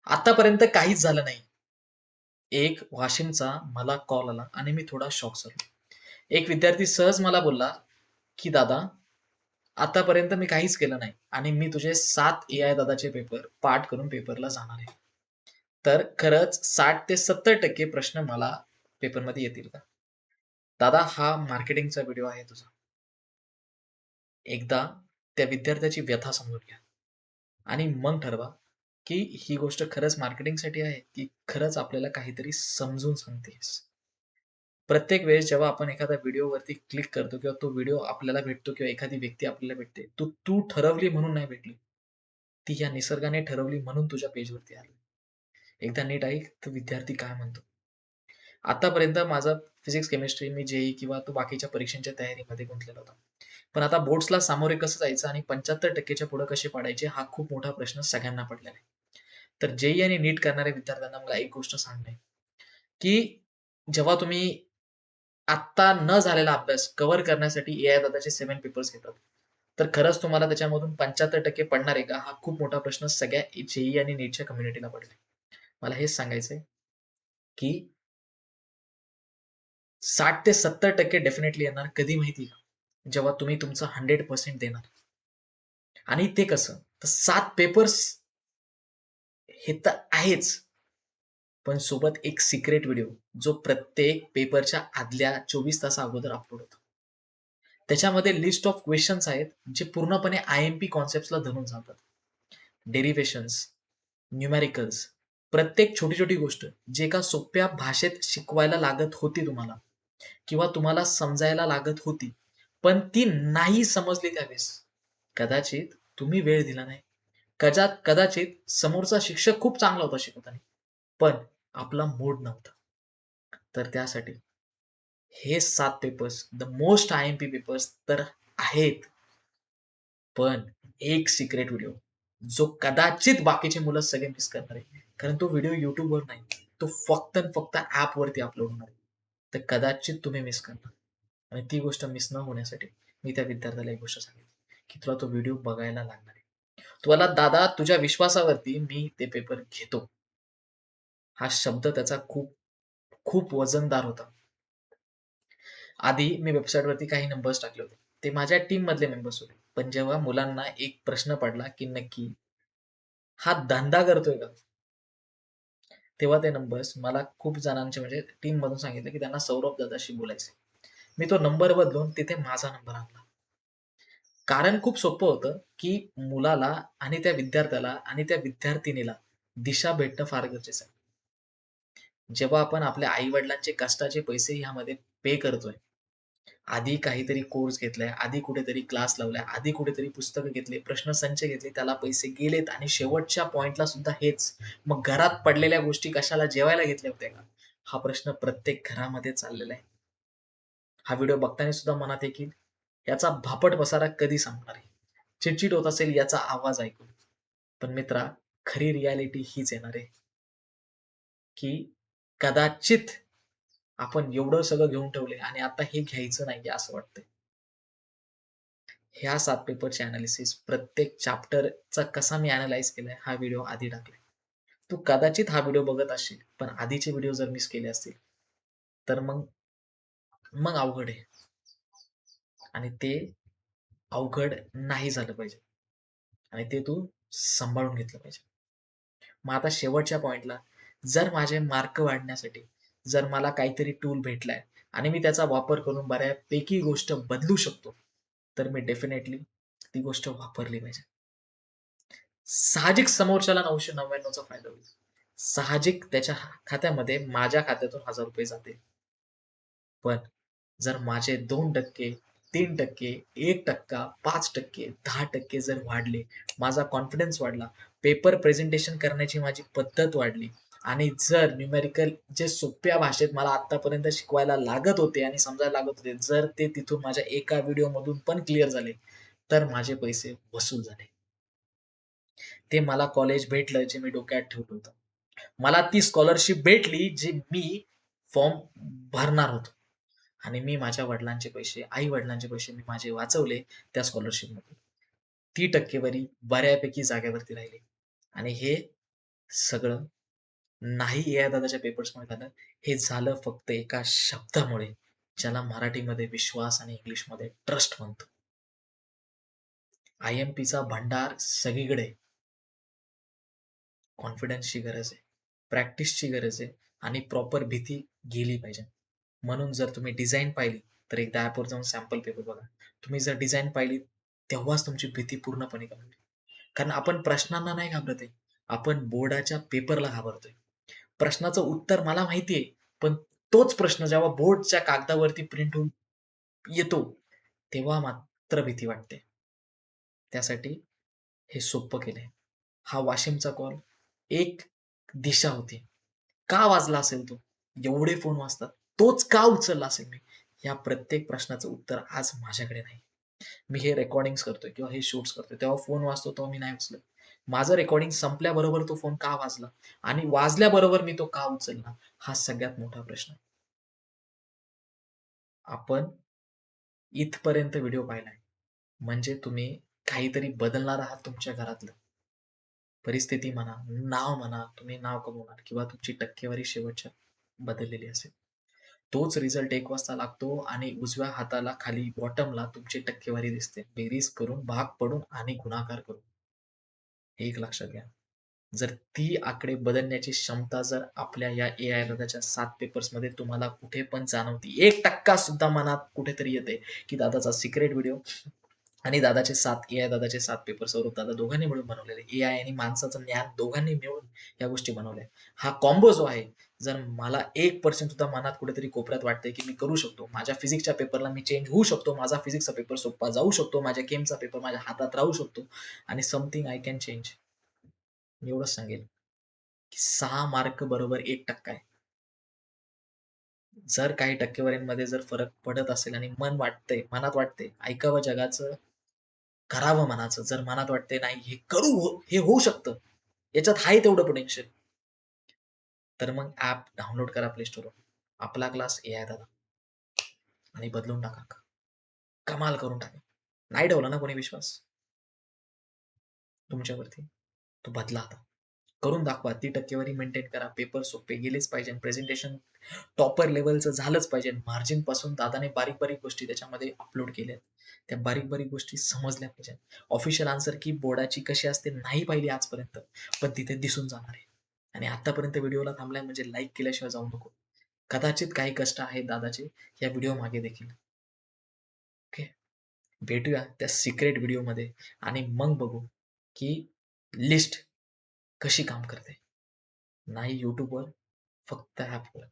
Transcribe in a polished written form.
आतापर्यंत काहीच झालं नाही. एक वाशिमचा मला कॉल आला आणि मी थोडा शॉक झालो. एक विद्यार्थी सहज मला बोलला, की "दादा, आतापर्यंत मी काहीच केलं नाही आणि मी तुझे 7 एआय दादाचे पेपर पाठ करून पेपरला जाणार आहे." तर खरंच 60% ते 70% प्रश्न मला पेपरमध्ये येतील का? दादा, हा मार्केटिंगचा व्हिडिओ आहे तुझा. एकदा त्या विद्यार्थ्याची व्यथा समजून घ्या आणि मग ठरवा, की ही गोष्ट खरंच मार्केटिंगसाठी आहे, की खरंच आपल्याला काहीतरी समजून सांगतेस. प्रत्येक वेळेस जेव्हा आपण एखाद्या व्हिडिओवरती क्लिक करतो किंवा तो व्हिडिओ आपल्याला भेटतो किंवा एखादी व्यक्ती आपल्याला भेटते, तू ठरवली म्हणून नाही भेटली. ती या निसर्गाने ठरवली म्हणून तुझ्या पेजवरती आली. एकदा नीट ऐक, तो विद्यार्थी काय म्हणतो. आतापर्यंत माझं फिजिक्स, केमिस्ट्री मी जेईई किंवा तो बाकीच्या परीक्षांच्या तयारीमध्ये गुंतलेला होता. पण आता बोर्ड्सला सामोरे कसं जायचं आणि 75% च्या पुढे कसे पाडायचे हा खूप मोठा प्रश्न सगळ्यांना पडलेला आहे. तर जेईई आणि नीट करणाऱ्या विद्यार्थ्यांना मला एक गोष्ट सांगणं आहे, की जेव्हा तुम्ही आत्ता न झालेला अभ्यास कव्हर करण्यासाठी एआय दादाचे 7 पेपर्स घेतात. तर खरंच तुम्हाला त्याच्यामधून 75% पडणार आहे का? हा खूप मोठा प्रश्न सगळ्या जेईई आणि नीटच्या कम्युनिटीला पडलाय. मला हेच सांगायचंय, की 60% ते 70% डेफिनेटली येणार. कधी माहिती का? जेव्हा तुम्ही तुमचं 100% देणार. आणि ते कसं? तर 7 पेपर्स हे तर आहेच. पण सोबत एक सिक्रेट व्हिडिओ, जो प्रत्येक पेपरच्या आदल्या 24 तासा अगोदर अपलोड होतो. त्याच्यामध्ये लिस्ट ऑफ क्वेशन्स आहेत, जे पूर्णपणे आय-एम-पी कॉन्सेप्ट्सला धरून चालतात. डेरिव्हेशन्स, न्यूमेरिकल्स, प्रत्येक छोटी-छोटी गोष्ट, जे एका सोप्या भाषेत शिकवायला लागत होती तुम्हाला किंवा तुम्हाला समजायला लागत होती, पण ती नाही समजली त्यावेळेस. कदाचित तुम्ही वेळ दिला नाही. कदाचित समोरचा शिक्षक खूप चांगला होता शिकवताना, पण आपला मूड नव्हता. तर त्यासाठी हे 7 papers the most I-M-P papers तर आहेत. पण एक सिक्रेट व्हिडिओ, जो कदाचित बाकीची मुलं सगळे मिस करणार आहे. कारण तो व्हिडिओ YouTubeवर नाही. तो फक्त आणि फक्त ॲपवरती अपलोड होणार आहे. तर कदाचित तुम्ही मिस करणार आणि ती गोष्ट मिस न होण्यासाठी मी त्या विद्यार्थ्याला एक गोष्ट सांगितली, की तुला तो व्हिडिओ बघायला लागणार आहे. तुला दादा तुझ्या विश्वासावरती मी ते पेपर घेतो. हा शब्द त्याचा खूप, खूप वजनदार होता. आधी मी वेबसाईटवरती काही नंबर्स टाकले होते. ते माझ्या टीममधले मेंबर्स होते. पण जेव्हा मुलांना एक प्रश्न पडला, की नक्की हा धंदा करतोय का? तेव्हा ते नंबर्स मला खूप जणांचे म्हणजे टीममधून सांगितलं, की त्यांना सौरभ दादाशी बोलायचंय. मी तो नंबर बदलून तिथे माझा नंबर आणला. कारण खूप सोपं होतं, की मुलाला आणि त्या विद्यार्थ्याला आणि त्या विद्यार्थिनीला दिशा भेटणं फार गरजेचं आहे. जेव्हा आपण आपल्या आई-वडिलांचे कष्टाचे पैसे ह्यामध्ये पे करतोय, आधी काहीतरी कोर्स घेतलाय, आधी कुठेतरी क्लास लावलाय, आधी कुठेतरी पुस्तकं घेतली, प्रश्नसंच घेतले, त्याला पैसे गेलेत आणि शेवटच्या पॉइंटला सुद्धा हेच. मग घरात पडलेल्या गोष्टी कशाला जेवायला घेतल्या होत्या का? हा प्रश्न प्रत्येक घरामध्ये चाललेला आहे. हा व्हिडिओ बघताना सुद्धा मनात येईल, याचा भापट पसारा कधी संपणार आहे? चिडचिड होत असेल याचा आवाज ऐकून. पण मित्रा, खरी रिॲलिटी हीच येणार आहे, की कदाचित आपण एवढं सगळं घेऊन ठेवलंय आणि आता हे घ्यायचं नाहीये असं वाटतंय. ह्या 7 पेपरचे एनालिसिस प्रत्येक चॅप्टरचा कसा मी एनालाइज केलाय हा व्हिडिओ आधी टाकलाय. तू कदाचित हा व्हिडिओ बघत असशील, पण आधीचे व्हिडिओ जर मिस केले असतील, तर मग मग अवघड आहे आणि ते अवघड नाही झालं पाहिजे आणि ते तू सांभाळून घेतलं पाहिजे. मग आता शेवटच्या पॉइंटला जर माझे मार्क वाढण्यासाठी जर मला काहीतरी टूल भेटलाय आणि मी त्याचा वापर करून बऱ्यापैकी गोष्ट बदलू शकतो, तर मी डेफिनेटली ती गोष्ट वापरली पाहिजे. साहजिक समोरच्याला 999 चा फायदा होईल. साहजिक त्याच्या खात्यामध्ये माझ्या खात्यातून ₹1000 जातील. पण जर माझे 2%, 3%, 1%, 5%, 10% जर वाढले, माझा कॉन्फिडन्स वाढला, पेपर प्रेझेंटेशन करण्याची माझी पद्धत वाढली आणि जर न्यूमेरिकल जे सोप्या भाषेत मला आत्तापर्यंत शिकवायला लागत होते आणि समजायला लागत होते, जर ते तिथून माझ्या एका व्हिडिओमधून पण क्लिअर झाले, तर माझे पैसे वसूल झाले. ते मला कॉलेज भेटलं जे मी डोक्यात ठेवलं होतं. मला ती स्कॉलरशिप भेटली जी मी फॉर्म भरणार होतो आणि मी माझ्या वडिलांचे पैसे, आई-वडिलांचे पैसे मी माझे वाचवले त्या स्कॉलरशिपमधून. ती टक्केवारी बऱ्यापैकी जागेवरती राहिली आणि हे सगळं नाही एआय दादाच्या पेपर्समुळे झालं. हे झालं फक्त एका शब्दामुळे, ज्याला मराठीमध्ये विश्वास आणि इंग्लिशमध्ये ट्रस्ट म्हणतो. आय-एम-पीचा भंडार सगळीकडे कॉन्फिडन्सची गरज आहे, प्रॅक्टिसची गरज आहे आणि प्रॉपर भीती गेली पाहिजे. म्हणून जर तुम्ही डिझाइन पाहिली, तर एकदा ॲपवर जाऊन सॅम्पल पेपर बघा. तुम्ही जर डिझाइन पाहिली, तेव्हाच तुमची भीती पूर्णपणे कमी होईल. कारण आपण प्रश्नांना नाही घाबरत आहे. आपण बोर्डाच्या पेपरला घाबरतोय. प्रश्नाचं उत्तर मला माहिती आहे, पण तोच प्रश्न जेव्हा बोर्डच्या कागदावरती प्रिंट होऊन येतो, तेव्हा मात्र भीती वाटते. त्यासाठी हे सोप्पं केलंय. हा वाशिमचा कॉल एक दिशा होती. का वाजला असेल तो? एवढे फोन वाजतात. तोच का उचलला असेल मी? या प्रत्येक प्रश्नाचं उत्तर आज माझ्याकडे नाही. मी हे रेकॉर्डिंग्स करतोय किंवा हे शूट्स करतोय, तेव्हा फोन वाजतो तेव्हा मी नाही उचलत. माझं रेकॉर्डिंग संपल्याबरोबर तो फोन का वाजला? आणि वाजल्याबरोबर मी तो का उचलला? हा सगळ्यात मोठा प्रश्न आहे. आपण इथपर्यंत व्हिडिओ पाहिलाय, म्हणजे तुम्ही काहीतरी बदलणार आहात तुमच्या घरातलं. परिस्थिती म्हणा, नाव म्हणा, तुम्ही नाव कमवणार किंवा तुमची टक्केवारी शेवटच्या बदललेली असेल. तोच रिझल्ट 1 वाजता लागतो आणि उजव्या हाताला खाली बॉटमला तुमची टक्केवारी दिसते. बेरीज करून, भाग पडून आणि गुणाकार करून. हे एक लक्षात घ्या. जर ती आकडे बदलण्याची क्षमता जर आपल्या या एआय दादाच्या 7 पेपर्समध्ये तुम्हाला कुठे पण जाणवते, 1% सुद्धा मनात कुठेतरी येते, की दादाचा सिक्रेट व्हिडिओ आणि दादाचे 7 एआय दादाचे 7 पेपर स्वरूप दादा दोघांनी मिळून बनवलेले. एआय आणि माणसाचं ज्ञान दोघांनी मिळून या गोष्टी बनवल्या. हा कॉम्बो जो आहे, जर मला 1% सुद्धा मनात कुठेतरी कोपऱ्यात वाटतंय, की मी करू शकतो. माझ्या फिजिक्सच्या पेपरला मी चेंज होऊ शकतो. माझा फिजिक्सचा पेपर सोपा जाऊ शकतो. माझ्या केमचा पेपर माझ्या हातात राहू शकतो आणि समथिंग आय कॅन चेंज. मी एवढंच सांगेल, की 6 मार्क बरोबर 1% आहे. जर काही टक्केवारीमध्ये जर फरक पडत असेल आणि मनात वाटतंय, ऐकावं जगाचं, करावं मनाचं. जर मनात वाटतंय नाही हे होऊ शकतं. याच्यात आहे तेवढं पोटेन्शियल. तर मग ॲप डाउनलोड करा Play Storeवरून. आपला क्लास एआय दादा आणि बदलून टाका. कमाल करून टाका. नाही ठेवला ना कोणी विश्वास तुमच्यावरती, तो बदला आता. करून दाखवा. ती टक्केवारी मेंटेन करा. पेपर सोपे गेलेच पाहिजे. प्रेझेंटेशन टॉपर लेव्हलचं झालंच पाहिजे. मार्जिनपासून दादाने बारीक-बारीक गोष्टी त्याच्यामध्ये अपलोड केल्यात. त्या बारीक-बारीक गोष्टी समजल्या पाहिजेत. ऑफिशियल आन्सर की बोर्डाची कशी असते नाही पाहिली आजपर्यंत, पण तिथे दिसून जाणार आहे. आणि आत्तापर्यंत व्हिडिओला थांबलाय म्हणजे लाईक केल्याशिवाय जाऊ नको. कदाचित काही कष्ट आहेत दादाचे या व्हिडिओ मागे देखील. ओके. भेटूया त्या सिक्रेट व्हिडिओमध्ये आणि मग बघू की लिस्ट कशी काम करते. नाही YouTubeवर, फक्त ॲपवर.